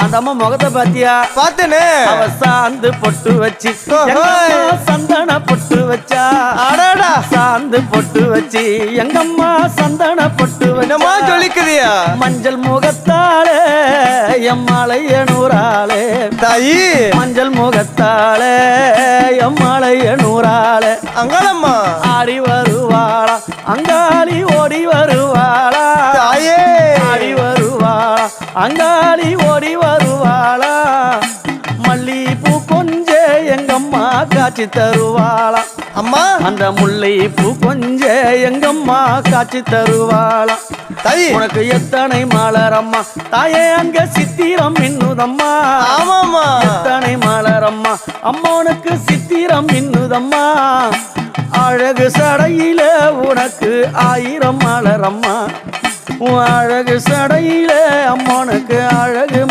அந்த அம்மா முகத்தை பாத்தியா? பார்த்தேனே. அவ சாந்து பொட்டு வச்சு சந்தன பொட்டு வச்சா. அடடா சாந்து பொட்டு வச்சு எங்கம்மா சந்தன பொட்டு என்னமா வச்சா. சொல்லிக்குதியா? மஞ்சள் முகத்தாளே எம்மாளைய நூறாளே தாயி. மஞ்சள் முகத்தாளே எம்மாளைய நூறாளே. அங்காளம்மா ஆடி வருவாளா அங்காளி ஓடி வருவாளா. தாயே. ஆடி வருவாளா அங்காளி ஓடி வருவாளா. மல்லிப்பூ கொஞ்ச எங்கம்மா காட்சி தருவாளா. அம்மா அந்த முல்லை பூ கொஞ்ச எங்கம்மா காட்சி தருவாளா. தாயி. உனக்கு எத்தனை மலரம்மா தாயே அங்க சித்திரம் இன்னுதம்மா. ஆமாம்மா. எத்தனை மலரம்மா அம்மனுக்கு சித்திரம் இன்னுதம்மா. அழகு சடையில உனக்கு 1000 மலரம்மா. அழகு சடையில அம்மனுக்கு அழகு